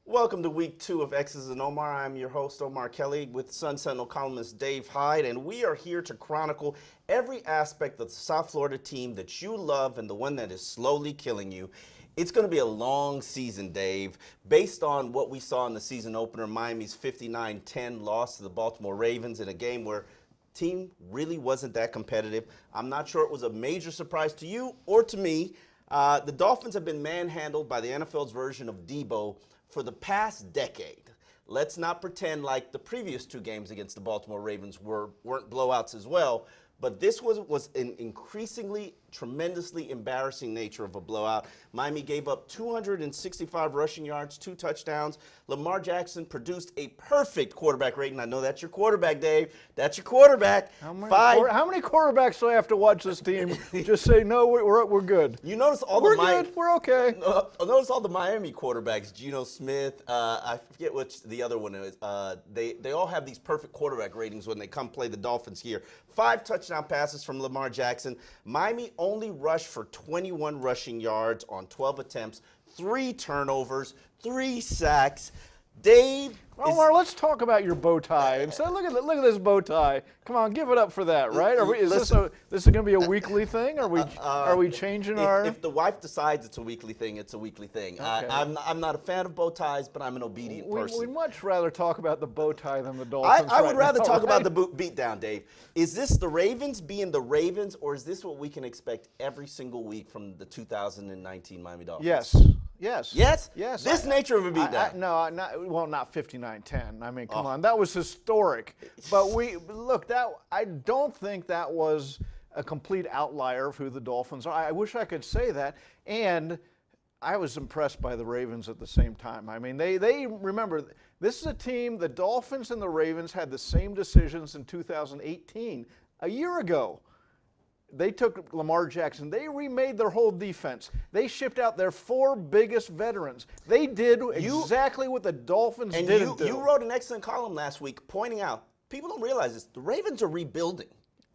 Welcome to week 2 of X's and Omar. I'm your host, Omar Kelly, with Sentinel columnist Dave Hyde, and we are here to chronicle every aspect of the South Florida team that you love and the one that is slowly killing you. It's going to be a long season, Dave. Based on what we saw in the season opener, Miami's 59-10 loss to the Baltimore Ravens in a game where team really wasn't that competitive. I'm not sure it was a major surprise to you or to me. The Dolphins have been manhandled by the NFL's version of Debo for the past decade. Let's not pretend like the previous 2 games against the Baltimore Ravens weren't blowouts as well, but this was an increasingly, tremendously embarrassing nature of a blowout. Miami gave up 265 rushing yards, 2 touchdowns. Lamar Jackson produced a perfect quarterback rating. I know that's your quarterback, Dave. That's your quarterback. How many quarterbacks do I have to watch this team just say, no, we're good? You notice all we're good. We're okay. Notice all the Miami quarterbacks, Geno Smith, I forget which the other one is. They all have these perfect quarterback ratings when they come play the Dolphins here. 5 touchdown passes from Lamar Jackson. Miami only rushed for 21 rushing yards on 12 attempts, 3 turnovers, 3 sacks. Dave, Omar, let's talk about your bow tie. And so look at this bow tie. Come on, give it up for that, right? Is this going to be a weekly thing? Are we changing our? If the wife decides it's a weekly thing, it's a weekly thing. Okay. I'm not a fan of bow ties, but I'm an obedient person. We'd much rather talk about the bow tie than the Dolphins. I would rather talk about the beatdown, Dave. Is this the Ravens being the Ravens, or is this what we can expect every single week from the 2019 Miami Dolphins? Yes. This nature of a beatdown. Not 59-10. I mean, come on, that was historic. But I don't think that was a complete outlier of who the Dolphins are. I wish I could say that. And I was impressed by the Ravens at the same time. I mean, they remember, this is a team, the Dolphins and the Ravens had the same decisions in 2018, a year ago. They took Lamar Jackson. They remade their whole defense. They shipped out their 4 biggest veterans. They did exactly what the Dolphins didn't do. You wrote an excellent column last week pointing out, people don't realize this, the Ravens are rebuilding.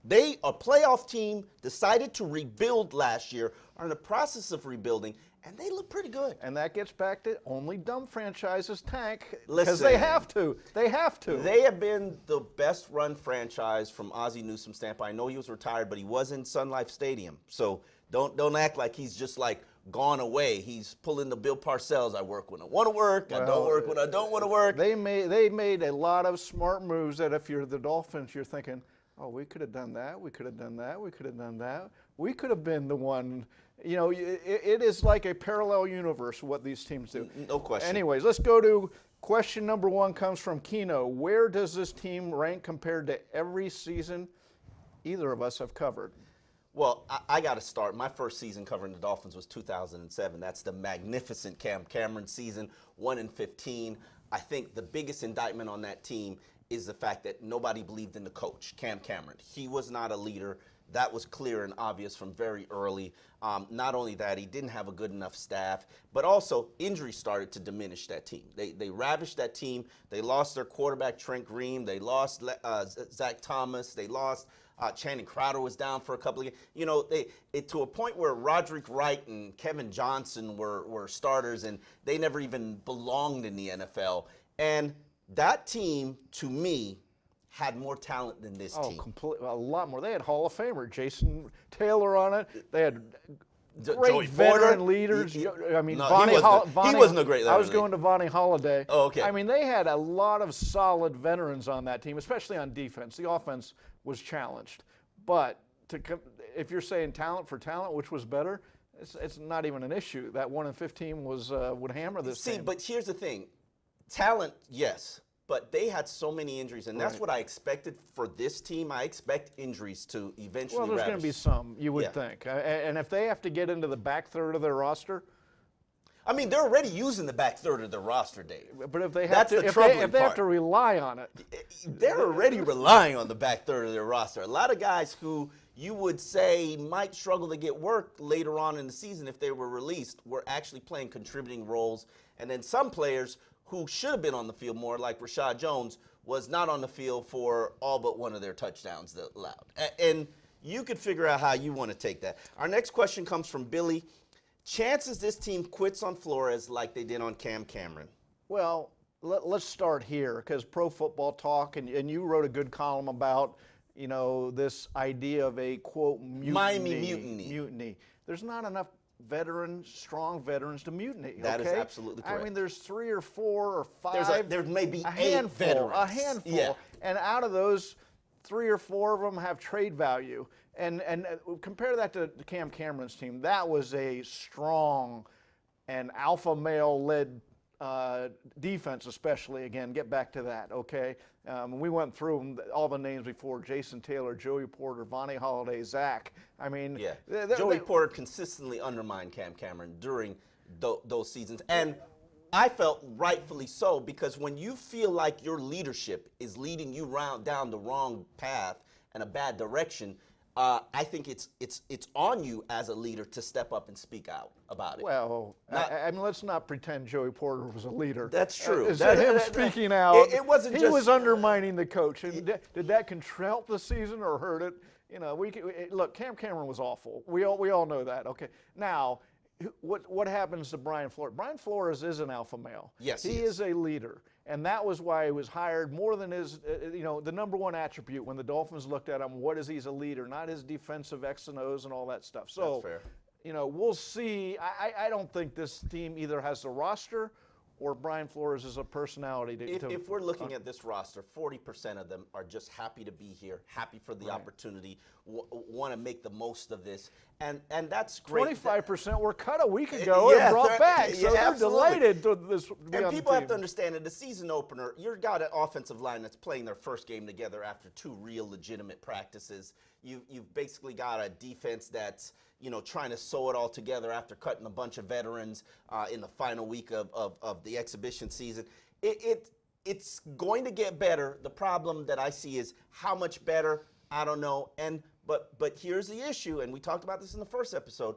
They, a playoff team, decided to rebuild last year, are in the process of rebuilding, and they look pretty good. And that gets back to only dumb franchises tank because they have to. They have to. They have been the best run franchise from Ozzie Newsome's standpoint. I know he was retired, but he was in Sun Life Stadium. So don't act like he's just like gone away. He's pulling the Bill Parcells. I work when I want to work. I don't work when I don't want to work. They made a lot of smart moves that if you're the Dolphins, you're thinking, oh, we could have done that. We could have done that. We could have done that. We could have been the one. You know, it is like a parallel universe what these teams do. No question. Anyways, let's go to question number 1 comes from Kino. Where does this team rank compared to every season either of us have covered? Well, I got to start. My first season covering the Dolphins was 2007. That's the magnificent Cam Cameron season, 1-15. I think the biggest indictment on that team is the fact that nobody believed in the coach, Cam Cameron. He was not a leader. That was clear and obvious from very early. Not only that, he didn't have a good enough staff, but also injuries started to diminish that team. They ravished that team. They lost their quarterback, Trent Green. They lost Zach Thomas. They lost Channing Crowder was down for a couple of games. You know, to a point where Roderick Wright and Kevin Johnson were starters, and they never even belonged in the NFL. And that team, to me, had more talent than this team. A lot more. They had Hall of Famer Jason Taylor on it. They had great Joey veteran Porter. leaders. He Vonnie wasn't a great leader. I was going to Vonnie Holiday. Oh, okay. I mean, they had a lot of solid veterans on that team, especially on defense. The offense was challenged. But if you're saying talent for talent, which was better, it's not even an issue. That 1-15 would hammer this team. See, but here's the thing. Talent, yes. But they had so many injuries, and that's what I expected for this team. I expect injuries to eventually Well, there's going to be some, you would think. And if they have to get into the back third of their roster. I mean, they're already using the back third of their roster, Dave. But if they have have to rely on it. They're already relying on the back third of their roster. A lot of guys who you would say might struggle to get work later on in the season if they were released were actually playing contributing roles. And then some players who should have been on the field more, like Rashad Jones, was not on the field for all but one of their touchdowns that allowed. And you could figure out how you want to take that. Our next question comes from Billy. Chances this team quits on Flores like they did on Cam Cameron? Well, let's start here because Pro Football Talk, and you wrote a good column about, this idea of a, quote, mutiny. Miami Mutiny. There's not enough strong veterans to mutiny. That is okay? absolutely correct. I mean, there's 3 or 4 or 5. There may be a 8 handful, veterans. A handful. Yeah. And out of those, 3 or 4 of them have trade value. And compare that to Cam Cameron's team. That was a strong and alpha male-led defense, especially. Again, get back to that, okay? We went through all the names before: Jason Taylor, Joey Porter, Vonnie Holliday, Zach. I mean, yeah. Joey Porter consistently undermined Cam Cameron during those seasons, and I felt rightfully so, because when you feel like your leadership is leading you down the wrong path and a bad direction, I think it's on you as a leader to step up and speak out about it. Well, I mean, let's not pretend Joey Porter was a leader. That's true. Him speaking out. It wasn't he just. He was undermining the coach. And did that help the season or hurt it? Look, Cam Cameron was awful. We all know that. Okay. Now, what happens to Brian Flores? Brian Flores is an alpha male. Yes, he is a leader. And that was why he was hired more than his, the number one attribute when the Dolphins looked at him. What is he's a leader, not his defensive X and O's and all that stuff. So, that's fair. We'll see. I don't think this team either has the roster or Brian Flores is a personality. If we're looking at this roster, 40% of them are just happy to be here, happy for the opportunity, want to make the most of this, and that's great. 25% were cut a week ago and brought back, so they're delighted to this. And people have to understand that the season opener, you've got an offensive line that's playing their first game together after 2 real legitimate practices. You've basically got a defense that's trying to sew it all together after cutting a bunch of veterans in the final week of the exhibition season. It's going to get better. The problem that I see is how much better, I don't know. But here's the issue, and we talked about this in the first episode.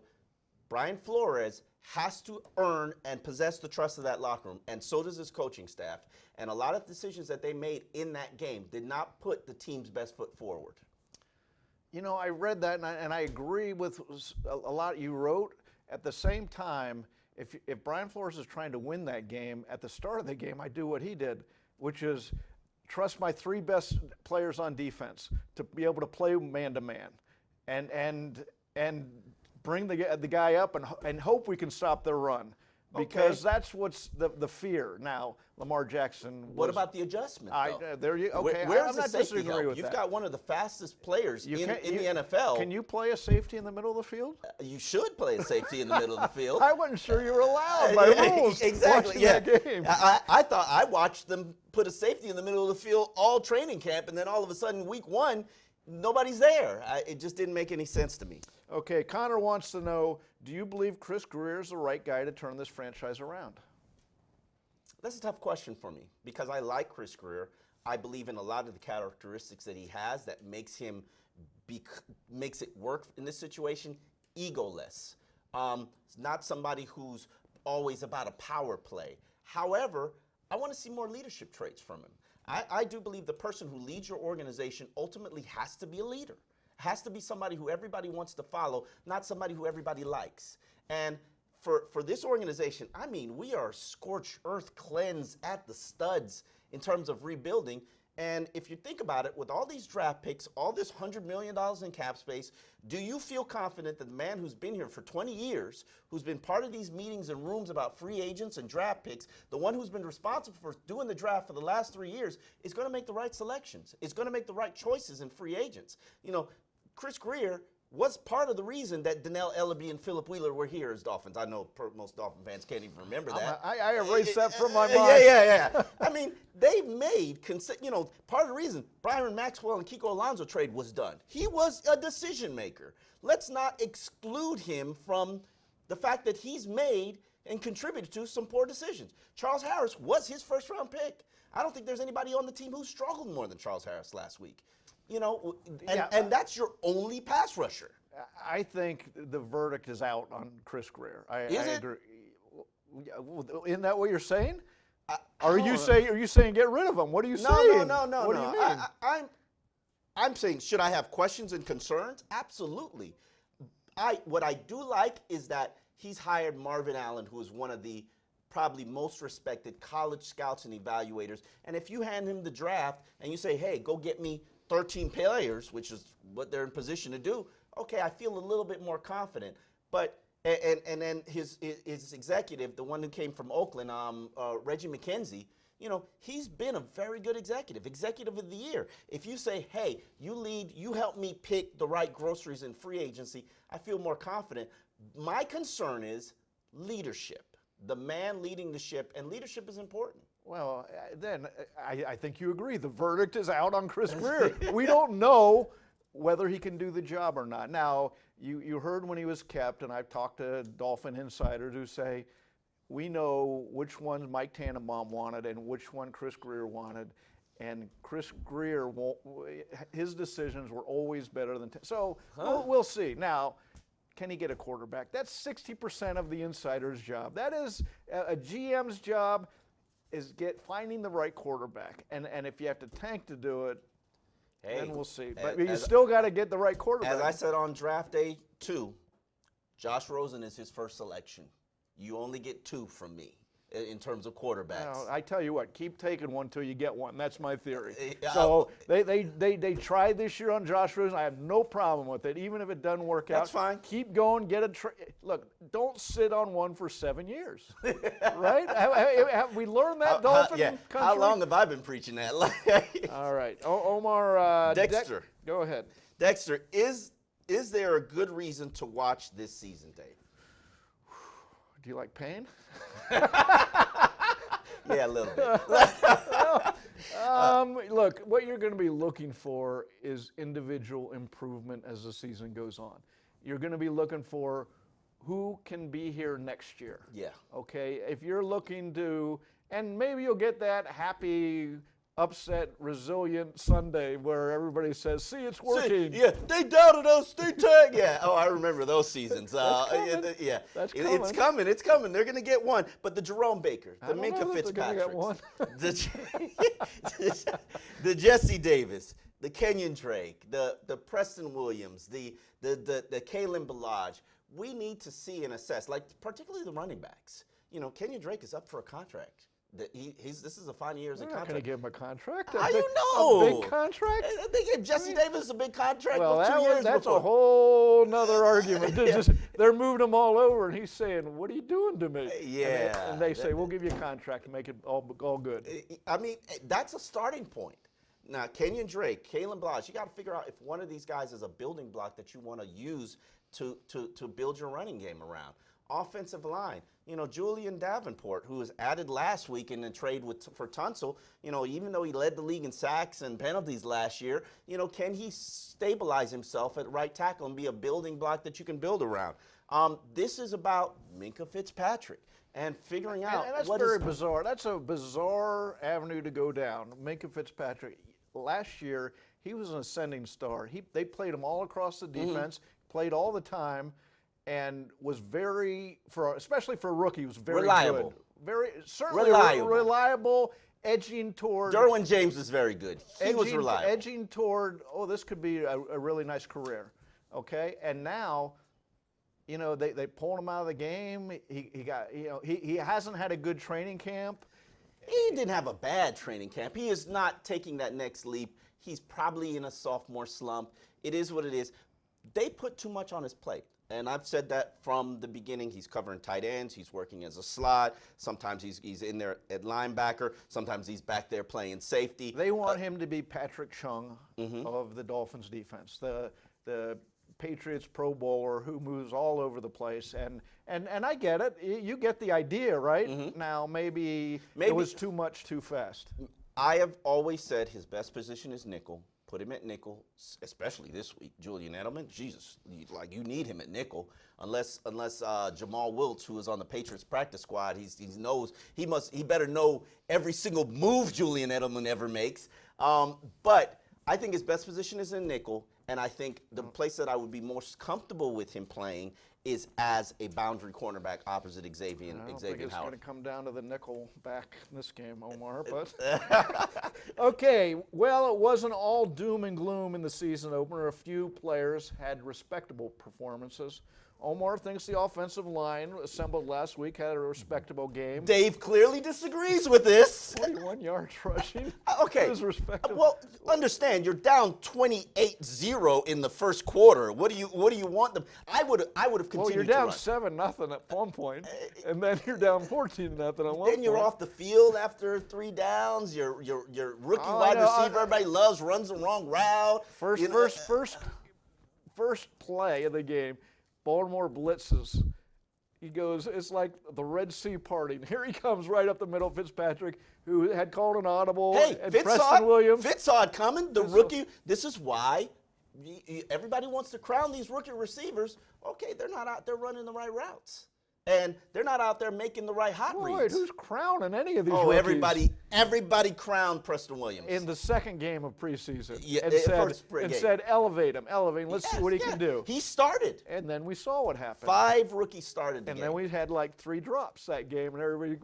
Brian Flores has to earn and possess the trust of that locker room, and so does his coaching staff. And a lot of decisions that they made in that game did not put the team's best foot forward. I read that, and I agree with a lot you wrote. At the same time, if Brian Flores is trying to win that game, at the start of the game, I do what he did, which is trust my 3 best players on defense to be able to play man-to-man and bring the guy up and hope we can stop their run. Because that's what's the fear. Now, Lamar Jackson. What about the adjustment? There you okay. Where's I'm the not safety disagreeing help? with You've that. got one of the fastest players in the NFL. Can you play a safety in the middle of the field? You should play a safety in the middle of the field. I wasn't sure you were allowed by rules. Exactly. Yeah. That game. I thought I watched them put a safety in the middle of the field all training camp, and then all of a sudden, week 1, nobody's there. It just didn't make any sense to me. Okay, Connor wants to know, do you believe Chris Grier is the right guy to turn this franchise around? That's a tough question for me because I like Chris Grier. I believe in a lot of the characteristics that he has that makes it work in this situation. Egoless. It's not somebody who's always about a power play. However, I want to see more leadership traits from him. I do believe the person who leads your organization ultimately has to be a leader. Has to be somebody who everybody wants to follow, not somebody who everybody likes. And for this organization, I mean, we are scorched earth cleanse at the studs in terms of rebuilding. And if you think about it, with all these draft picks, all this $100 million in cap space, do you feel confident that the man who's been here for 20 years, who's been part of these meetings and rooms about free agents and draft picks, the one who's been responsible for doing the draft for the last 3 years, is going to make the right selections, is going to make the right choices in free agents? Chris Grier was part of the reason that Donnell Ellaby and Philip Wheeler were here as Dolphins. I know most Dolphin fans can't even remember that. I erased that from my mind. Yeah. I mean, they made, part of the reason Byron Maxwell and Kiko Alonso trade was done. He was a decision maker. Let's not exclude him from the fact that he's made and contributed to some poor decisions. Charles Harris was his first-round pick. I don't think there's anybody on the team who struggled more than Charles Harris last week. And that's your only pass rusher. I think the verdict is out on Chris Grier. I agree. Isn't that what you're saying? Are you saying get rid of him? What are you saying? No. What do you mean? I'm saying, should I have questions and concerns? Absolutely. What I do like is that he's hired Marvin Allen, who is one of the probably most respected college scouts and evaluators. And if you hand him the draft and you say, hey, go get me 13 players, which is what they're in position to do, okay, I feel a little bit more confident. But and then his executive, the one who came from Oakland, Reggie McKenzie, you know, he's been a very good executive of the year. If you say, hey, you help me pick the right groceries in free agency, I feel more confident. My concern is leadership, the man leading the ship, and leadership is important. Well, then I think you agree. The verdict is out on Chris Grier. We don't know whether he can do the job or not. Now, you heard when he was kept, and I've talked to Dolphin insiders who say, we know which ones Mike Tannenbaum wanted and which one Chris Grier wanted, and Chris Grier, his decisions were always better than. So we'll see. Now, can he get a quarterback? That's 60% of the insider's job. That is a GM's job, is finding the right quarterback. And if you have to tank to do it, then we'll see. But you still got to get the right quarterback. As I said on draft day 2, Josh Rosen is his first selection. You only get 2 from me in terms of quarterbacks. Well, I tell you what, keep taking one till you get one. That's my theory. So they tried this year on Josh Rosen. I have no problem with it, even if it doesn't work out. That's fine. Keep going. Look, don't sit on one for 7 years, right? Have we learned that, Dolphin country? How long have I been preaching that? All right, Omar. Dexter. Go ahead. Dexter, is there a good reason to watch this season, Dave? Do you like pain? Yeah, a little bit. Look, what you're going to be looking for is individual improvement as the season goes on. You're going to be looking for who can be here next year. Yeah. Okay? If you're looking to, and maybe you'll get that happy, upset, resilient Sunday where everybody says, see, it's working. Yeah, they doubted us. They tagged. Yeah. Oh, I remember those seasons. Yeah. That's coming. It's coming. It's coming. They're going to get one. But the Jerome Baker, the Minka Fitzpatrick, the Jesse Davis, the Kenyon Drake, the Preston Williams, the Kalen Ballage, we need to see and assess, like particularly the running backs. You know, Kenyon Drake is up for a contract. This is a final year as a contract. They're not going to give him a contract. How do you know? A big contract? They gave Jesse Davis a big contract well, for 2 years that's before. a whole nother argument. They're moving him all over, and he's saying, what are you doing to me? Yeah. And they say, we'll give you a contract to make it all good. I mean, that's a starting point. Now, Kenyon Drake, Kalen Ballage, you got to figure out if one of these guys is a building block that you want to use to build your running game around. Offensive line, you know, Julian Davenport, who was added last week in the trade for Tunsil, you know, even though he led the league in sacks and penalties last year, you know, can he stabilize himself at right tackle and be a building block that you can build around? This is about Minka Fitzpatrick and figuring out and that's very bizarre. That's a bizarre avenue to go down. Minka Fitzpatrick, last year, he was an ascending star. They played him all across the defense, played all the time, and was especially for a rookie, was very reliable. Good. Certainly reliable, edging toward. Derwin James is very good. He was reliable. Edging toward, this could be a really nice career. Okay? And now, you know, they pulled him out of the game. He hasn't had a good training camp. He didn't have a bad training camp. He is not taking that next leap. He's probably in a sophomore slump. It is what it is. They put too much on his plate. And I've said that from the beginning. He's covering tight ends. He's working as a slot. Sometimes he's in there at linebacker. Sometimes he's back there playing safety. They want him to be Patrick Chung of the Dolphins defense, the Patriots Pro Bowler who moves all over the place. And I get it. You get the idea, right? Now, maybe it was too much too fast. I have always said his best position is nickel. Put him at nickel, especially this week. Julian Edelman, Jesus, you need him at nickel, unless Jamal Wiltz, who is on the Patriots practice squad, he better know every single move Julian Edelman ever makes. But I think his best position is in nickel, and I think the place that I would be most comfortable with him playing is as a boundary cornerback opposite Xavier Howard. I don't think it's going to come down to the nickel back in this game, Omar. But okay, well, it wasn't all doom and gloom in the season opener. A few players had respectable performances. Omar thinks the offensive line assembled last week had a respectable game. Dave clearly disagrees with this. 41 yards rushing. Okay. It was respectable. Well, understand you're down 28-0 in the first quarter. What do you want them? I would have continued. Well, you're to down run. 7-0 at one point, and then you're down 14-0 at one point. Then you're off the field after 3 downs. Your rookie wide receiver, everybody loves, runs the wrong route. First play of the game, Baltimore blitzes. He goes, it's like the Red Sea parting. Here he comes right up the middle, Fitzpatrick, who had called an audible. Hey, and Fitz Preston Williams. Fitz saw it coming. The rookie. This is why everybody wants to crown these rookie receivers. Okay, they're not out there running the right routes. And they're not out there making the right hot reads. Wait, who's crowning any of these Oh, rookies? everybody crowned Preston Williams. In the second game of preseason. Yeah, and said, elevate him. Let's see what he can do. He started. And then we saw what happened. 5 rookies started the And game. then we had like 3 drops that game, and everybody,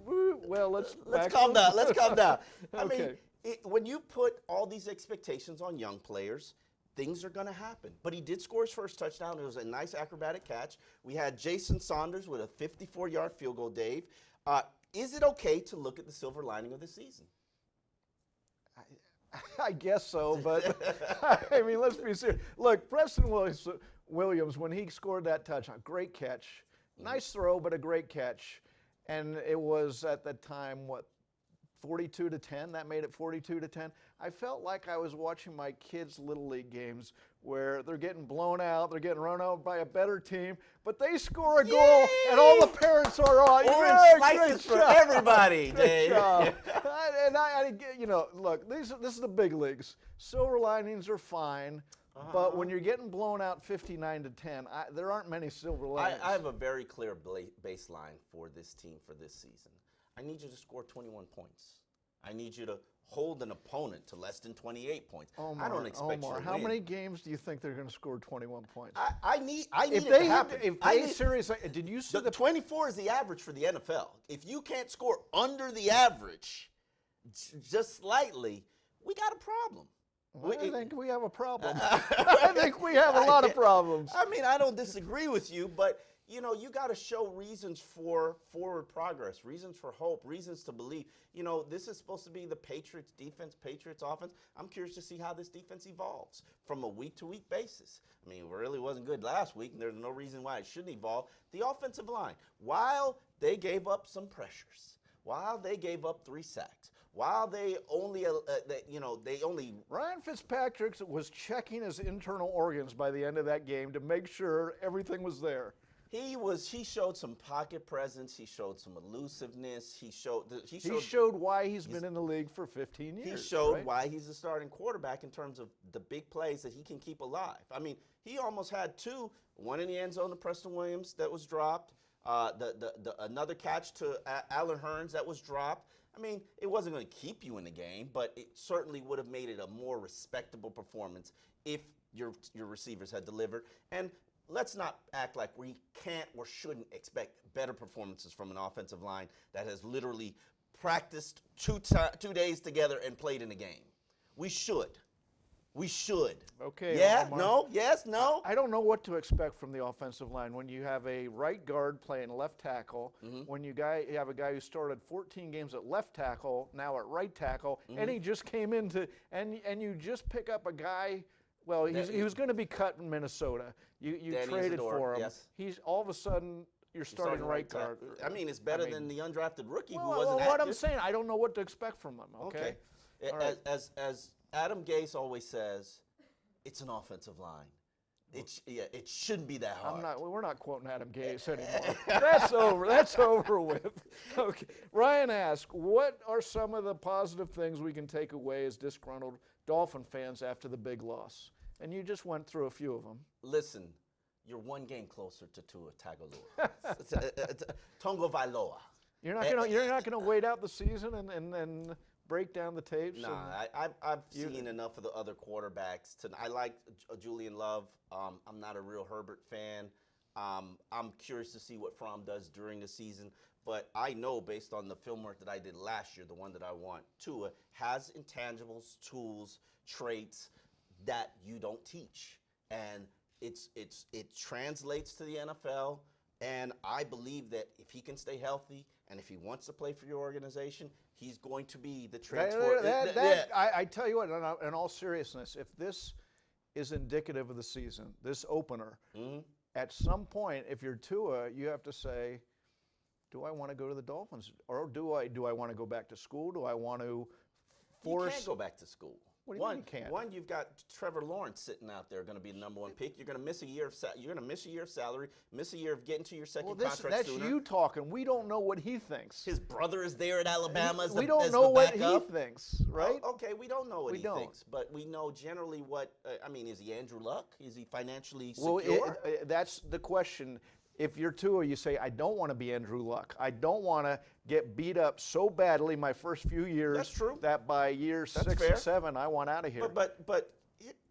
well, let's calm down. Let's calm down. I Okay. mean, when you put all these expectations on young players, things are going to happen. But he did score his first touchdown. It was a nice acrobatic catch. We had Jason Saunders with a 54-yard field goal, Dave. Is it okay to look at the silver lining of the season? I guess so, but I mean, let's be serious. Look, Preston Williams, when he scored that touchdown, great catch. Nice throw, but a great catch. And it was at that time, 42-10. That made it 42-10. I felt like I was watching my kids' Little League games where they're getting blown out, they're getting run out by a better team, but they score a goal, and all the parents are on. Orange slices for everybody, Dave. Look, this is the big leagues. Silver linings are fine, but when you're getting blown out 59-10, there aren't many silver linings. I have a very clear baseline for this team for this season. I need you to score 21 points. I need you to hold an opponent to less than 28 points. Omar, I don't expect you to how win. many games do you think they're going to score 21 points? I need it to happen. Seriously, did you see the 24 is the average for the NFL. If you can't score under the average, just slightly, we got a problem. I think we have a problem. I think we have a lot of problems. I mean, I don't disagree with you, but you got to show reasons for forward progress, reasons for hope, reasons to believe. This is supposed to be the Patriots defense, Patriots offense. I'm curious to see how this defense evolves from a week-to-week basis. I mean, it really wasn't good last week, and there's no reason why it shouldn't evolve. The offensive line, while they gave up some pressures, while they gave up 3 sacks, while they only, Ryan Fitzpatrick was checking his internal organs by the end of that game to make sure everything was there. He showed some pocket presence. He showed some elusiveness. He showed why he's been in the league for 15 years. He showed why he's a starting quarterback in terms of the big plays that he can keep alive. I mean, he almost had 2, one in the end zone to Preston Williams that was dropped, another catch to Allen Hurns that was dropped. I mean, it wasn't going to keep you in the game, but it certainly would have made it a more respectable performance if your receivers had delivered. And let's not act like we can't or shouldn't expect better performances from an offensive line that has literally practiced 2 days together and played in a game. We should. Okay. Yeah? Omar. No? Yes? No? I don't know what to expect from the offensive line when you have a right guard playing left tackle, when you have a guy who started 14 games at left tackle, now at right tackle, and he just came into and you just pick up a guy. Well, he was going to be cut in Minnesota. You traded for him. Yes. He's all of a sudden you're starting right guard. I mean, it's better than the undrafted rookie who wasn't Well, active. what I'm saying, I don't know what to expect from him. Okay. Right. As Adam Gase always says, it's an offensive line. It shouldn't be that hard. We're not quoting Adam Gase anymore. That's over. That's over with. Okay. Ryan asked, what are some of the positive things we can take away as disgruntled Dolphin fans after the big loss? And you just went through a few of them. Listen, you're 1 game closer to Tua Tagovailoa. Tongo Vailoa. You're not gonna wait out the season and break down the tapes. Nah, I've seen enough of the other quarterbacks. I like Julian Love. I'm not a real Herbert fan. I'm curious to see what Fromm does during the season. But I know based on the film work that I did last year, the one that I want, Tua has intangibles, tools, traits that you don't teach. And it translates to the NFL, and I believe that if he can stay healthy and if he wants to play for your organization, he's going to be the transport. I tell you what, in all seriousness, if this is indicative of the season, this opener, at some point, if you're Tua, you have to say, do I want to go to the Dolphins, or do I want to go back to school? Do I want to force? You can't go back to school. What do you mean you can't? One, you've got Trevor Lawrence sitting out there, going to be the #1 pick. You're going to miss a year of salary, miss a year of getting to your second contract that's sooner. you talking. We don't know what he thinks. His brother is there at Alabama. We don't know what he thinks, right? Okay, we don't know what he thinks, but we know generally what. Is he Andrew Luck? Is he financially secure? Well, that's the question. If you're Tua, you say, I don't want to be Andrew Luck. I don't want to get beat up so badly my first few years. That's true. That by year That's 6 fair. or 7, I want out of here. But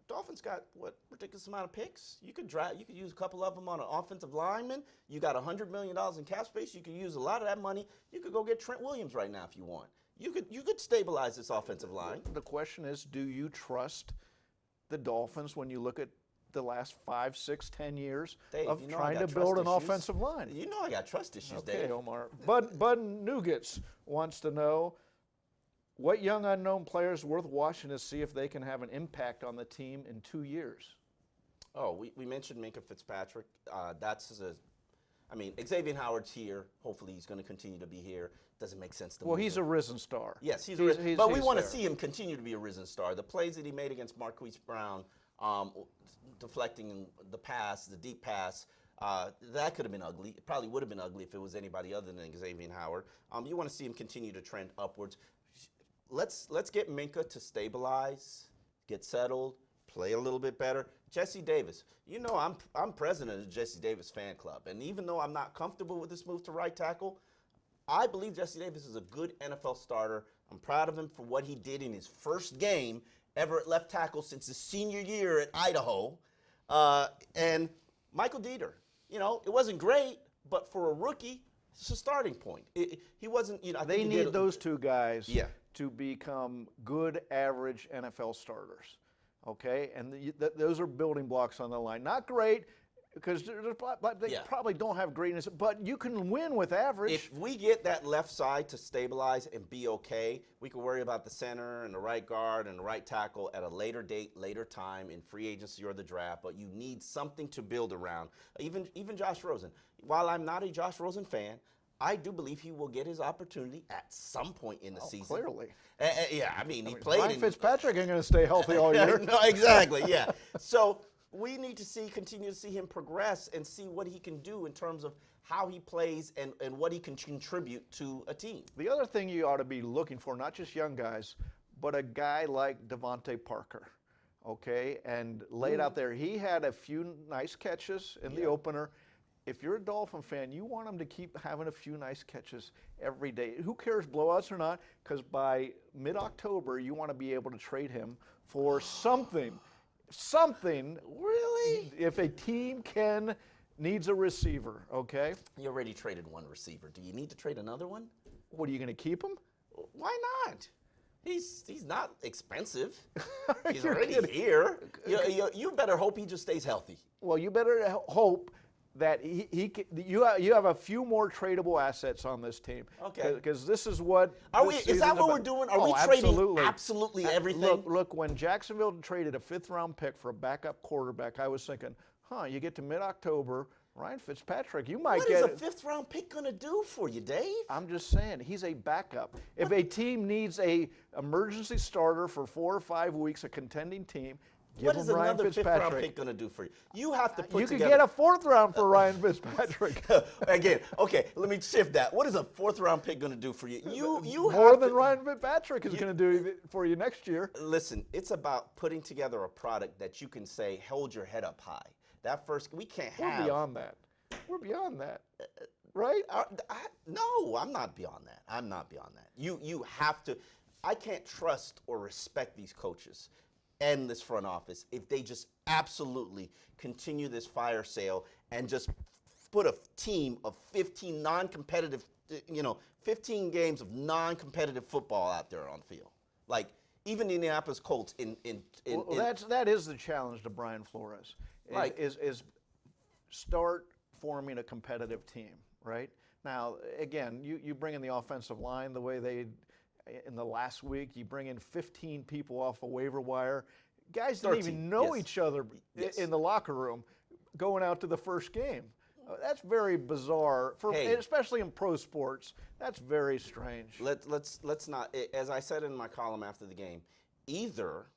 Dolphins got what ridiculous amount of picks. You could use a couple of them on an offensive lineman. You got $100 million in cap space. You could use a lot of that money. You could go get Trent Williams right now if you want. You could stabilize this offensive line. The question is, do you trust the Dolphins when you look at the last 5, 6, 10 years Dave, of I trying got to build an trust issues. offensive line? You know I got trust issues, Okay, Dave. Omar. Bud Nougats wants to know, what young unknown players worth watching to see if they can have an impact on the team in 2 years? Oh, we mentioned Minkah Fitzpatrick. Xavier Howard's here. Hopefully he's going to continue to be here. Doesn't make sense to me. Well, he's a risen star. Yes, he's but we want to see him continue to be a risen star. The plays that he made against Marquise Brown, deflecting the pass, the deep pass, that could have been ugly. It probably would have been ugly if it was anybody other than Xavier Howard. You want to see him continue to trend upwards. Let's get Minkah to stabilize, get settled, play a little bit better. Jesse Davis, I'm president of the Jesse Davis fan club, and even though I'm not comfortable with this move to right tackle, I believe Jesse Davis is a good NFL starter. I'm proud of him for what he did in his first game ever at left tackle since his senior year at Idaho. And Michael Dieter, it wasn't great, but for a rookie, it's a starting point. He wasn't, They need those two guys to become good, average NFL starters. Okay? And those are building blocks on the line. Not great, because they probably don't have greatness, but you can win with average. If we get that left side to stabilize and be okay, we can worry about the center and the right guard and the right tackle at a later date, later time in free agency or the draft, but you need something to build around. Even Josh Rosen. While I'm not a Josh Rosen fan, I do believe he will get his opportunity at some point in the season. Clearly. He played. Ryan Fitzpatrick ain't going to stay healthy all year. No, exactly, yeah. So we need to continue to see him progress and see what he can do in terms of how he plays and what he can contribute to a team. The other thing you ought to be looking for, not just young guys, but a guy like Devontae Parker, okay, and laid out there. He had a few nice catches in the opener. If you're a Dolphin fan, you want him to keep having a few nice catches every day. Who cares, blowouts or not, because by mid-October, you want to be able to trade him for something. Really? If a team needs a receiver, okay? You already traded one receiver. Do you need to trade another one? What, are you going to keep him? Why not? He's not expensive. He's already here. You better hope he just stays healthy. Well, you better hope that you have a few more tradable assets on this team. Okay. Because this is what is that what we're doing? Are we trading absolutely everything? Look, when Jacksonville traded a 5th-round pick for a backup quarterback, I was thinking, you get to mid-October, Ryan Fitzpatrick, you might get What is a 5th-round pick going to do for you, Dave? I'm just saying, he's a backup. If a team needs a emergency starter for 4 or 5 weeks, a contending team, what is another 5th-round pick going to do for you? You have to put together. You could get a 4th round for Ryan Fitzpatrick. Again, okay, let me shift that. What is a 4th-round pick going to do for you? You more than Ryan Fitzpatrick is going to do for you next year. Listen, it's about putting together a product that you can say, hold your head up high. We can't have. We're beyond that. We're beyond that. Right? No, I'm not beyond that. I'm not beyond that. You have to. I can't trust or respect these coaches and this front office if they just absolutely continue this fire sale and just put a team of 15 non-competitive, 15 games of non-competitive football out there on the field. Like even the Indianapolis Colts that is the challenge to Brian Flores. Like- is start forming a competitive team, right? Now, again, you bring in the offensive line the way they, in the last week, you bring in 15 people off a waiver wire. Guys didn't 13, even know yes. each other Yes. in the locker room going out to the first game. That's very bizarre, Hey. especially in pro sports. That's very strange. Let's not. As I said in my column after the game, either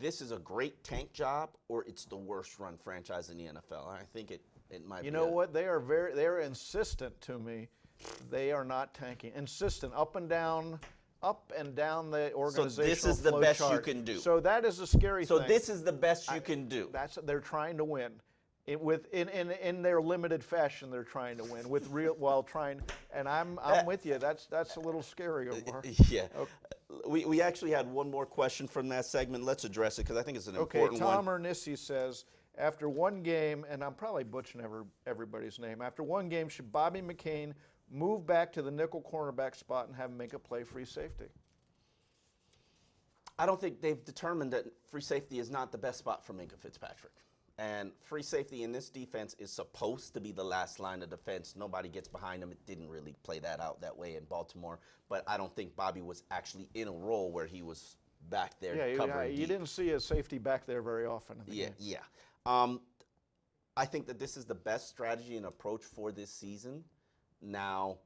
this is a great tank job or it's the worst run franchise in the NFL. I think it might. You be know what? They're insistent to me. They are not tanking. Insistent up and down the organizational this is the flow best you chart. can do. So that is a scary So thing. this is the best you can do. They're trying to win. In their limited fashion, they're trying to win with real while trying. And I'm with you. That's a little scary, Omar. Yeah. We actually had one more question from that segment. Let's address it because I think it's an Okay, important Tom one. Ernissi says, after one game, and I'm probably butchering everybody's name, after one game, should Bobby McCain move back to the nickel cornerback spot and have him make a play free safety? I don't think they've determined that free safety is not the best spot for Minkah Fitzpatrick. And free safety in this defense is supposed to be the last line of defense. Nobody gets behind him. It didn't really play that out that way in Baltimore. But I don't think Bobby was actually in a role where he was back there covering you deep. didn't see a safety back there very often in the game. Yeah. I think that this is the best strategy and approach for this season. Now,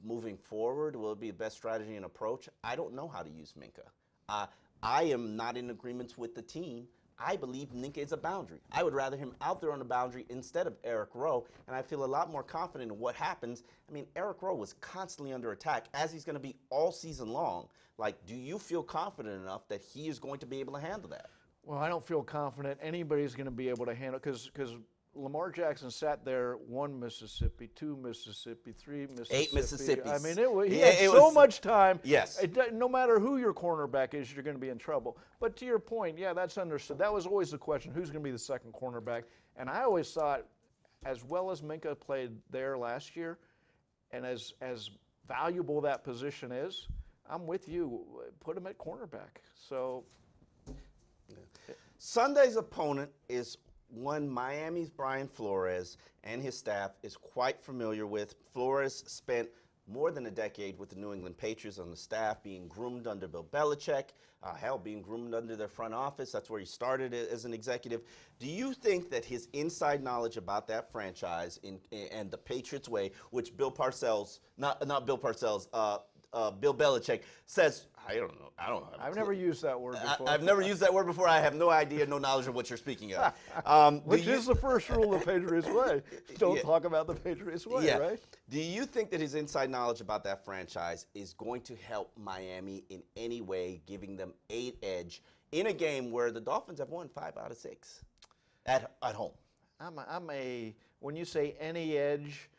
moving forward, will it be the best strategy and approach? I don't know how to use Minkah. I am not in agreement with the team. I believe Minkah is a boundary. I would rather him out there on the boundary instead of Eric Rowe, and I feel a lot more confident in what happens. I mean, Eric Rowe was constantly under attack, as he's going to be all season long. Like, do you feel confident enough that he is going to be able to handle that? Well, I don't feel confident anybody's going to be able to handle because Lamar Jackson sat there 1 Mississippi, 2 Mississippi, 3 Mississippi. 8 Mississippis. I mean, he had so much time. Yes. No matter who your cornerback is, you're going to be in trouble. But to your point, yeah, that's understood. That was always the question, who's going to be the second cornerback? And I always thought, as well as Minkah played there last year, and as valuable that position is, I'm with you. Put him at cornerback. So Sunday's opponent is one Miami's Brian Flores and his staff is quite familiar with. Flores spent more than a decade with the New England Patriots on the staff, being groomed under Bill Belichick, being groomed under their front office. That's where he started as an executive. Do you think that his inside knowledge about that franchise and the Patriots way, which Bill Parcells, not Bill Parcells, Bill Belichick says, I don't know. I've never used that word before. I've never used that word before. I have no idea, no knowledge of what you're speaking of. Which is the first rule of the Patriots way. Don't talk about the Patriots way, right? Do you think that his inside knowledge about that franchise is going to help Miami in any way, giving them 8 edge in a game where the Dolphins have won 5 out of 6 at home? When you say any edge,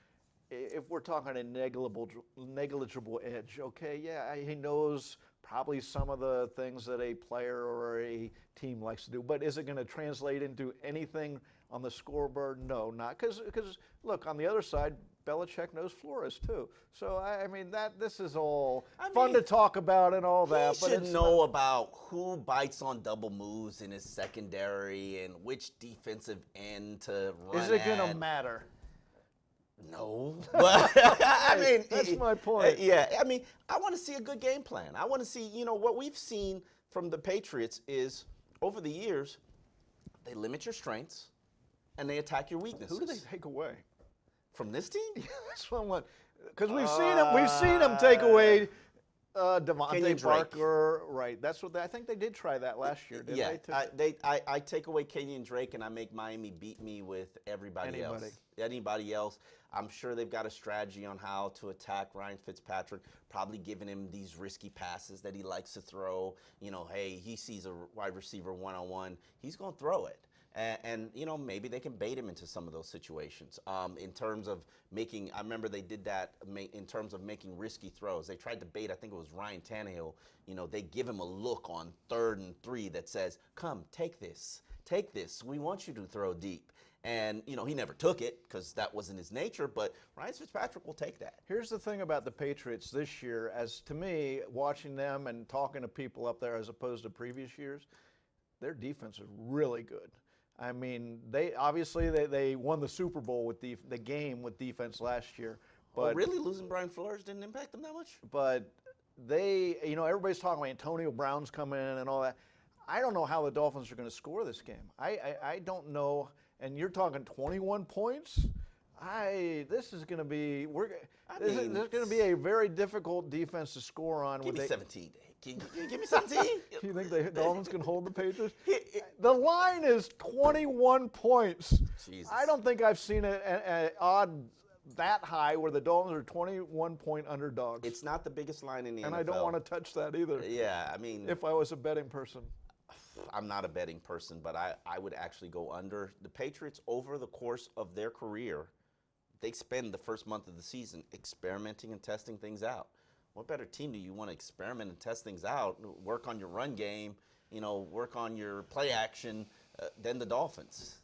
if we're talking a negligible edge, okay, yeah, he knows probably some of the things that a player or a team likes to do, but is it going to translate into anything on the scoreboard? No, not because look, on the other side, Belichick knows Flores too. So I mean this is all fun to talk about and all that. He should know about who bites on double moves in his secondary and which defensive end to run. Is it going to matter? No, but I mean, that's my point. Yeah, I mean, I want to see a good game plan. I want to see, what we've seen from the Patriots is over the years, they limit your strengths and they attack your weaknesses. Who do they take away from this team? That's what I want. Because we've seen them take away Devontae Parker, right? That's what I think they did try that last year. Didn't they? I take away Kenyon Drake and I make Miami beat me with everybody else. Anybody else. I'm sure they've got a strategy on how to attack Ryan Fitzpatrick, probably giving him these risky passes that he likes to throw. Hey, he sees a wide receiver one-on-one, he's going to throw it. And maybe they can bait him into some of those situations. In terms of making, I remember they did that in terms of making risky throws. They tried to bait, I think it was Ryan Tannehill. They give him a look on 3rd and 3 that says, come, take this. We want you to throw deep. And, he never took it because that wasn't his nature, but Ryan Fitzpatrick will take that. Here's the thing about the Patriots this year, as to me, watching them and talking to people up there as opposed to previous years, their defense is really good. I mean, they won the Super Bowl with the game with defense last year. But really, losing Brian Flores didn't impact them that much? But everybody's talking about Antonio Brown's coming in and all that. I don't know how the Dolphins are going to score this game. I don't know. And you're talking 21 points. This is going to be this is going to be a very difficult defense to score on. Give me 17. Give me 17. Do you think the Dolphins can hold the Patriots? The line is 21 points. Jesus. I don't think I've seen an odd that high where the Dolphins are 21-point underdogs. It's not the biggest line in the NFL. And I don't want to touch that either. Yeah, I mean, if I was a betting person. I'm not a betting person, but I would actually go under. The Patriots, over the course of their career, they spend the first month of the season experimenting and testing things out. What better team do you want to experiment and test things out, work on your run game, work on your play action, than the Dolphins?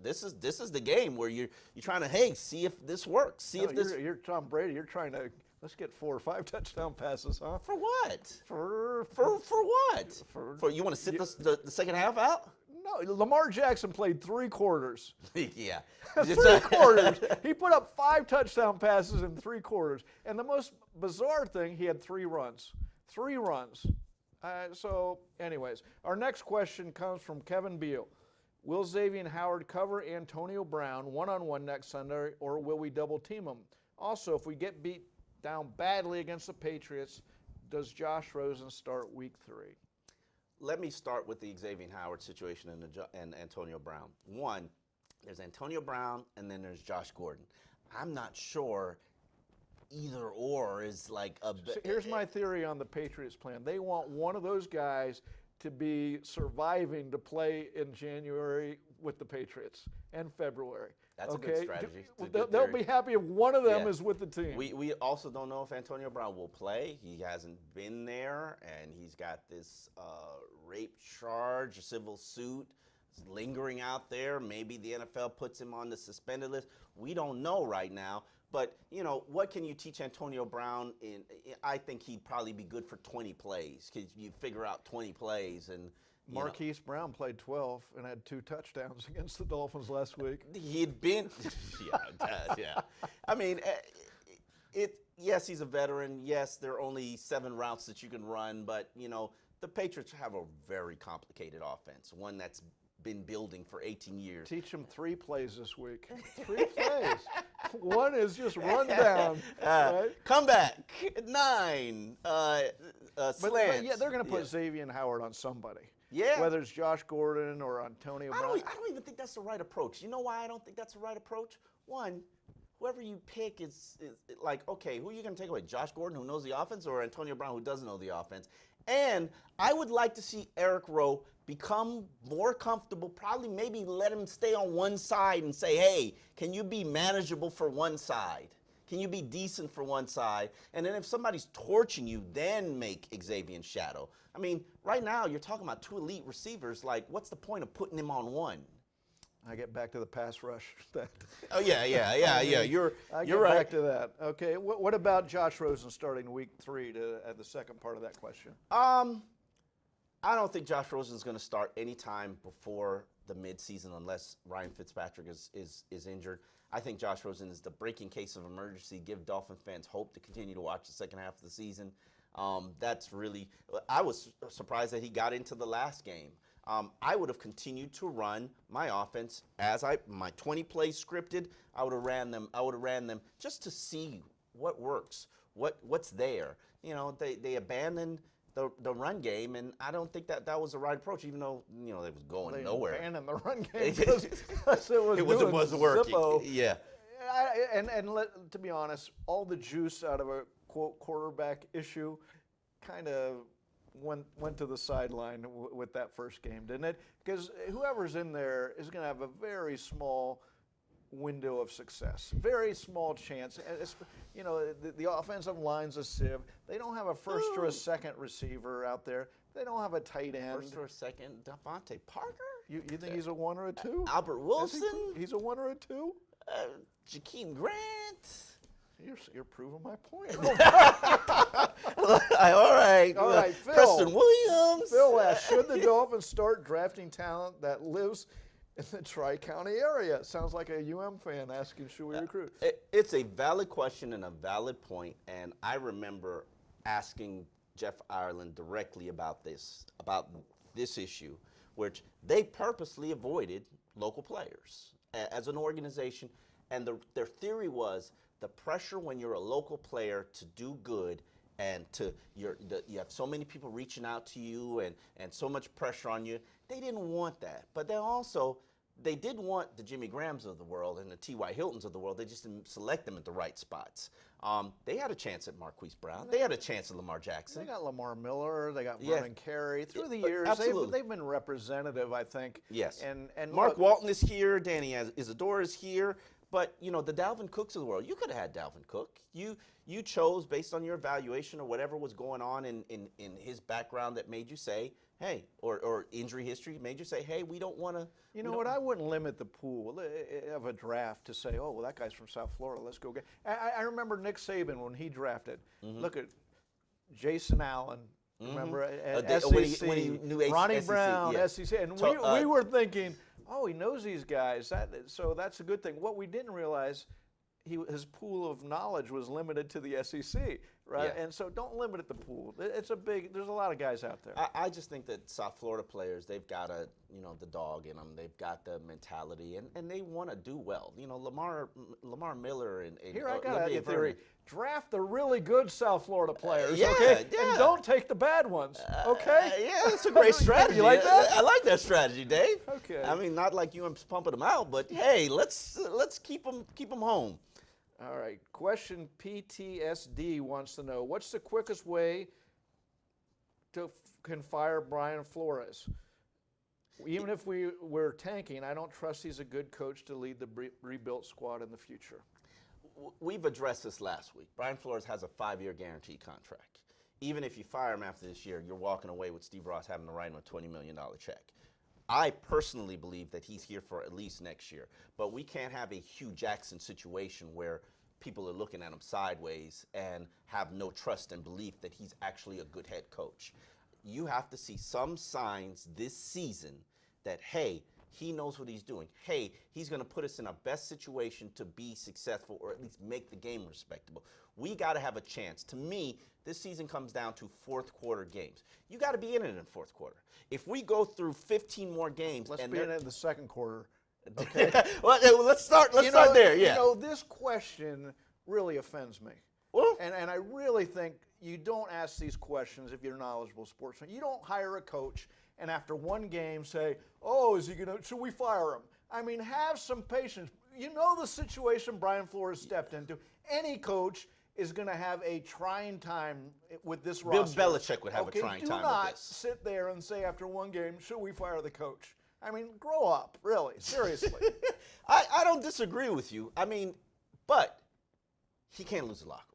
This is the game where you're trying to, see if this works. See if this. You're Tom Brady. You're trying to let's get 4 or 5 touchdown passes, huh? For what? For what? For you want to sit the second half out? No, Lamar Jackson played 3 quarters. Yeah. 3 quarters. He put up 5 touchdown passes in 3 quarters. And the most bizarre thing, he had 3 runs. 3 runs. So, anyways, our next question comes from Kevin Beale. Will Xavier Howard cover Antonio Brown one-on-one next Sunday, or will we double team him? Also, if we get beat down badly against the Patriots, does Josh Rosen start week 3? Let me start with the Xavier Howard situation and Antonio Brown. One, there's Antonio Brown, and then there's Josh Gordon. I'm not sure either or is like a. So here's my theory on the Patriots plan. They want one of those guys to be surviving to play in January with the Patriots and February. That's a good strategy. They'll be happy if one of them is with the team. We also don't know if Antonio Brown will play. He hasn't been there, and he's got this rape charge, a civil suit lingering out there. Maybe the NFL puts him on the suspended list. We don't know right now. But, what can you teach Antonio Brown? I think he'd probably be good for 20 plays. Because you figure out 20 plays and Marquise Brown played 12 and had 2 touchdowns against the Dolphins last week. He'd been, yeah. I mean, yes, he's a veteran. Yes, there are only 7 routes that you can run. But, the Patriots have a very complicated offense, one that's been building for 18 years. Teach them 3 plays this week. 3 plays. One is just run down. Right? Come back. 9. Slants. But yeah, they're going to put Xavier Howard on somebody. Yeah. Whether it's Josh Gordon or Antonio Brown. I don't even think that's the right approach. You know why I don't think that's the right approach? One, whoever you pick is like, okay, who are you going to take away? Josh Gordon, who knows the offense, or Antonio Brown, who doesn't know the offense? And I would like to see Eric Rowe become more comfortable, probably maybe let him stay on one side and say, hey, can you be manageable for one side? Can you be decent for one side? And then if somebody's torching you, then make Xavier shadow. I mean, right now you're talking about 2 elite receivers. Like, what's the point of putting him on one? I get back to the pass rush. Oh, yeah. You're right. Back to that. Okay, what about Josh Rosen starting week 3 at the second part of that question? I don't think Josh Rosen's going to start anytime before the midseason unless Ryan Fitzpatrick is injured. I think Josh Rosen is the breaking case of emergency. Give Dolphin fans hope to continue to watch the second half of the season. That's really – I was surprised that he got into the last game. I would have continued to run my offense as my 20 plays scripted. I would have ran them just to see what works, what's there. They abandoned the run game, and I don't think that was the right approach, even though it was going nowhere. They abandoned the run game because it wasn't working. Zippo. Yeah. To be honest, all the juice out of a quote quarterback issue kind of went to the sideline with that first game, didn't it? Because whoever's in there is going to have a very small window of success, very small chance. The offensive line's a sieve. They don't have a first or a second receiver out there. They don't have a tight end. First or a second, Devontae Parker? You think he's a 1 or a 2? Albert Wilson? He's a 1 or a 2? Jakeem Grant? You're proving my point. All right, Phil. Preston Williams. Phil asks, should the Dolphins start drafting talent that lives in the Tri-County area. Sounds like a fan asking, should we recruit? It's a valid question and a valid point, and I remember asking Jeff Ireland directly about this issue, which they purposely avoided local players as an organization, and their theory was the pressure when you're a local player to do good, and you have so many people reaching out to you and so much pressure on you. They didn't want that, but they did want the Jimmy Grahams of the world and the T.Y. Hiltons of the world. They just didn't select them at the right spots. They had a chance at Marquise Brown. They had a chance at Lamar Jackson. They got Lamar Miller. They got Vernon Carey. Through the years, they've been representative, I think. Yes. And Mark Walton is here. Danny Isidore is here. But, the Dalvin Cooks of the world, you could have had Dalvin Cook. You chose based on your evaluation or whatever was going on in his background that made you say, hey, or injury history made you say, hey, we don't want to. You know what? I wouldn't limit the pool of a draft to say, oh, well, that guy's from South Florida. Let's go get. I remember Nick Saban when he drafted. Look at Jason Allen. Remember at SEC, when he knew Ronnie SEC, Brown, yeah. SEC, and we were thinking, oh, he knows these guys. So that's a good thing. What we didn't realize, his pool of knowledge was limited to the SEC, right? Yeah. And so don't limit it to pool. There's a lot of guys out there. I just think that South Florida players, they've got the dog in them. They've got the mentality, and they want to do well. Lamar Miller and Here I got Olivia a theory. Vernon. Draft the really good South Florida players, yeah, okay? yeah. And don't take the bad ones, okay? Yeah, that's a great strategy. You like that? I like that strategy, Dave. Okay. I mean, not like you and pumping them out, but hey, let's keep them home. All right. Question PTSD wants to know, what's the quickest way to can fire Brian Flores? Even if we're tanking, I don't trust he's a good coach to lead the rebuilt squad in the future. We've addressed this last week. Brian Flores has a 5-year guaranteed contract. Even if you fire him after this year, you're walking away with Steve Ross having to write him a $20 million check. I personally believe that he's here for at least next year. But we can't have a Hugh Jackson situation where people are looking at him sideways and have no trust and belief that he's actually a good head coach. You have to see some signs this season that, hey, he knows what he's doing. Hey, he's going to put us in our best situation to be successful or at least make the game respectable. We got to have a chance. To me, this season comes down to fourth quarter games. You got to be in it in fourth quarter. If we go through 15 more games, let's be in it in the second quarter. Okay. Well, let's start there. Yeah. This question really offends me. Well, and I really think you don't ask these questions if you're a knowledgeable sportsman. You don't hire a coach and after one game say, oh, should we fire him? I mean, have some patience. You know the situation Brian Flores stepped into. Any coach is going to have a trying time with this roster. Bill Belichick would have a trying time with this. Do not sit there and say after one game, should we fire the coach? I mean, grow up, really, seriously. I don't disagree with you. I mean, but he can't lose the locker room.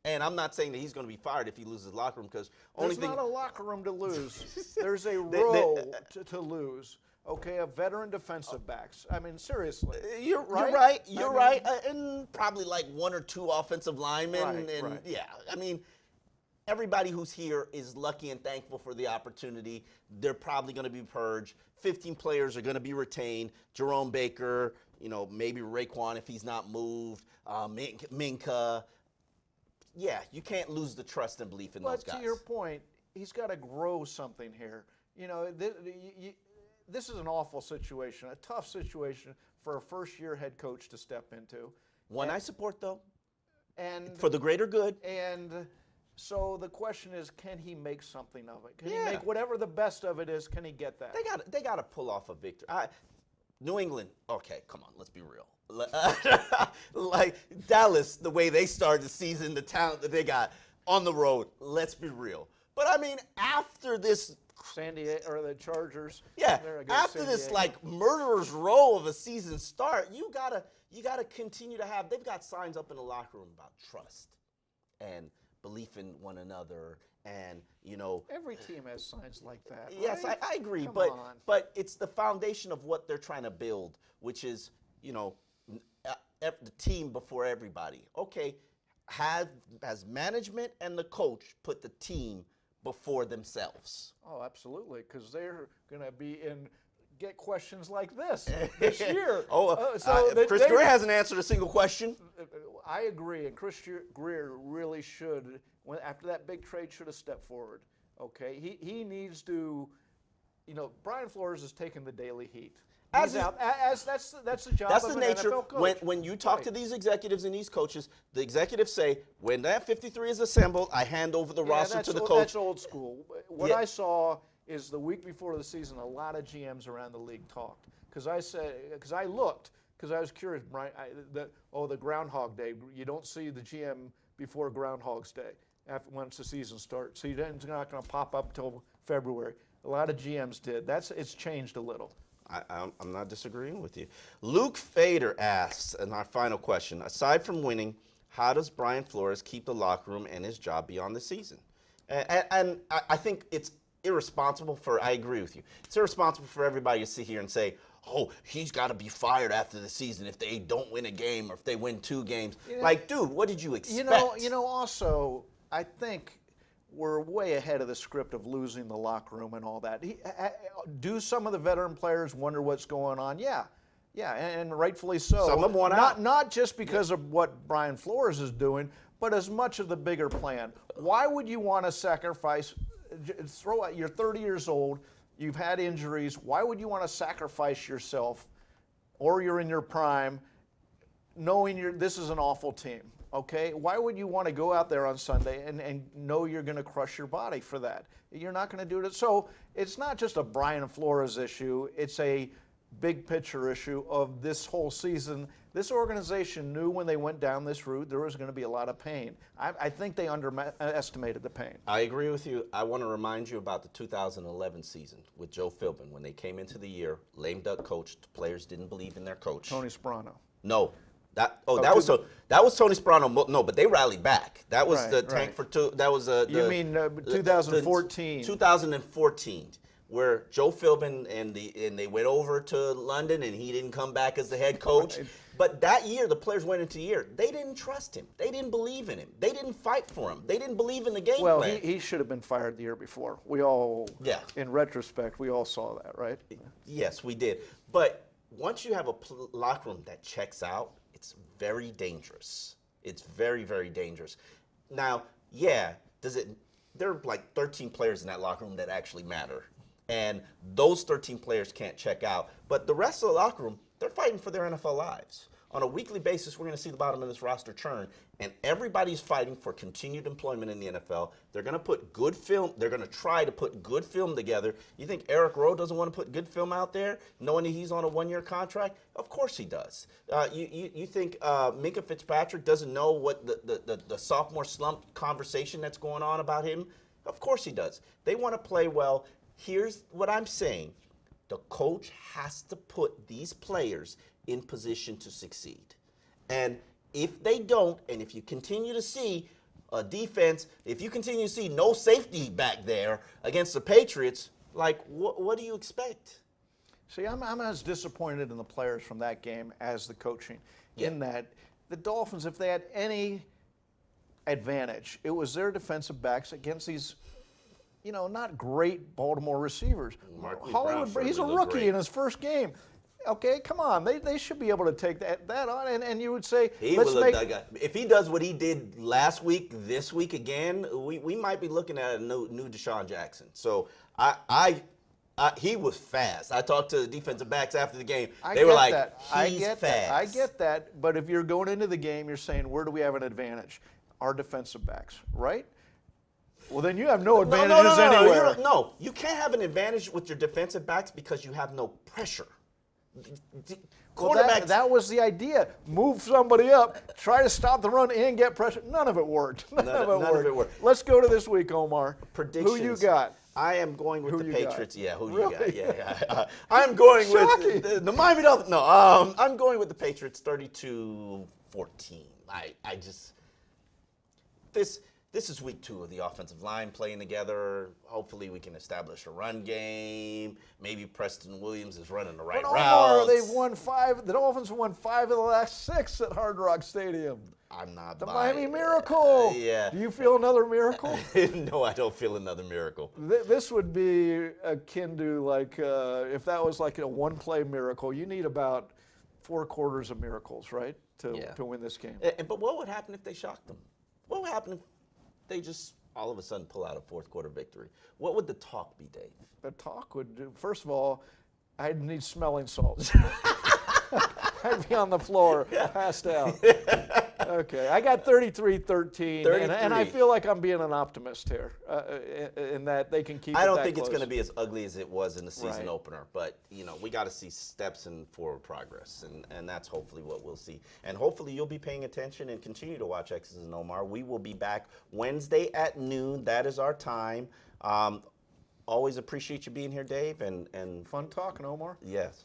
And I'm not saying that he's going to be fired if he loses the locker room because There's not a locker room to lose. There's a row to lose. Okay, a veteran defensive backs. I mean, seriously. You're right. You're right. And probably like one or two offensive linemen. Right. Yeah, I mean, everybody who's here is lucky and thankful for the opportunity. They're probably going to be purged. 15 players are going to be retained. Jerome Baker, maybe Raekwon if he's not moved. Minka. Yeah, you can't lose the trust and belief in those guys. But to your point, he's got to grow something here. This is an awful situation, a tough situation for a first-year head coach to step into. One I support, though, and for the greater good. And so the question is, can he make something of it? Can he make whatever the best of it is? Can he get that? They got to pull off a victory. New England. Okay, come on, let's be real. Like Dallas, the way they started the season, the talent that they got on the road. Let's be real. But I mean, after this. San Diego or the Chargers. Yeah, after this like murderer's row of a season start, you gotta continue to have. They've got signs up in the locker room about trust and belief in one another, and every team has signs like that. Yes, right? I agree, Come but on. but it's the foundation of what they're trying to build, which is the team before everybody. Okay, has management and the coach put the team before themselves? Oh, absolutely, because they're going to be in get questions like this year. Chris Grier hasn't answered a single question. I agree, and Chris Grier really should, after that big trade, should have stepped forward. Okay, he needs to, Brian Flores is taking the daily heat. That's the job. That's of the an nature. NFL coach. When you talk to these executives and these coaches, the executives say, when that 53 is assembled, I hand over the roster to the coach. That's old school. What I saw is the week before the season, a lot of GMs around the league talked. Because I was curious, Brian, the Groundhog Day. You don't see the GM before Groundhog's Day once the season starts. So it's not going to pop up till February. A lot of GMs did. It's changed a little. I'm not disagreeing with you. Luke Fader asks, and our final question, aside from winning, how does Brian Flores keep the locker room and his job beyond the season? And I think it's irresponsible I agree with you. It's irresponsible for everybody to sit here and say, oh, he's got to be fired after the season if they don't win a game or if they win 2 games. Dude, what did you expect? Also, I think we're way ahead of the script of losing the locker room and all that. Do some of the veteran players wonder what's going on? Yeah, and rightfully so. Some of them want out. Not just because of what Brian Flores is doing, but as much of the bigger plan. Why would you want to sacrifice? You're 30 years old. You've had injuries. Why would you want to sacrifice yourself, or you're in your prime, knowing this is an awful team? Okay, why would you want to go out there on Sunday and know you're going to crush your body for that? You're not going to do it. So it's not just a Brian Flores issue. It's a big picture issue of this whole season. This organization knew when they went down this route there was going to be a lot of pain. I think they underestimated the pain. I agree with you. I want to remind you about the 2011 season with Joe Philbin. When they came into the year, lame duck coach, the players didn't believe in their coach. Tony Sparano. No. That was Tony Sparano. No, but they rallied back. That was the tank for two. That was you mean 2014? 2014, where Joe Philbin and they went over to London and he didn't come back as the head coach. Right. But that year, the players went into the year. They didn't trust him. They didn't believe in him. They didn't fight for him. They didn't believe in the game plan. Well, he should have been fired the year before. We all, in retrospect, we all saw that, right? Yes, we did. But once you have a locker room that checks out, it's very dangerous. It's very, very dangerous. Now, there are like 13 players in that locker room that actually matter. And those 13 players can't check out. But the rest of the locker room, they're fighting for their NFL lives. On a weekly basis, we're going to see the bottom of this roster churn, and everybody's fighting for continued employment in the NFL. They're going to put good film. They're going to try to put good film together. You think Eric Rowe doesn't want to put good film out there, knowing that he's on a 1-year contract? Of course he does. You think Minkah Fitzpatrick doesn't know what the sophomore slump conversation that's going on about him? Of course he does. They want to play well. Here's what I'm saying. The coach has to put these players in position to succeed. And if they don't, and if you continue to see a defense, if you continue to see no safety back there against the Patriots, what do you expect? See, I'm as disappointed in the players from that game as the coaching. In that the Dolphins, if they had any advantage, it was their defensive backs against these not great Baltimore receivers. He's a rookie in his first game. Okay, come on. They should be able to take that on. And you would say, if he does what he did last week, this week again, we might be looking at a new Deshaun Jackson. So he was fast. I talked to the defensive backs after the game. They were like, he's fast. I get that. But if you're going into the game, you're saying, where do we have an advantage? Our defensive backs, right? Well, then you have no advantages anywhere. No, you can't have an advantage with your defensive backs because you have no pressure. Quarterbacks. That was the idea. Move somebody up, try to stop the run and get pressure. None of it worked. None of it worked. Let's go to this week, Omar. Predictions. Who you got? I am going with the Patriots. Yeah, who really? You got? Yeah. I'm going with the Miami Dolphins. No, I'm going with the Patriots 32-14. this is week 2 of the offensive line playing together. Hopefully we can establish a run game. Maybe Preston Williams is running the right But routes. Omar, they've won 5. The Dolphins won 5 of the last 6 at Hard Rock Stadium. I'm not The buying Miami Miracle. yeah. Do you feel another miracle? No, I don't feel another miracle. This would be akin to like if that was like a one-play miracle. You need about 4 quarters of miracles, right, to win this game. But what would happen if they shocked them? What would happen if they just all of a sudden pull out a 4th quarter victory? What would the talk be, Dave? The talk would do. First of all, I'd need smelling salts. I'd be on the floor, passed out. Okay, I got 33-13, and I feel like I'm being an optimist here in that they can keep. I don't it that think it's close. going to be as ugly as it was in the season Right. opener, but we got to see steps in forward progress, and that's hopefully what we'll see. And hopefully you'll be paying attention and continue to watch X's and Omar. We will be back Wednesday at noon. That is our time. Always appreciate you being here, Dave, and Fun talking, Omar. yes.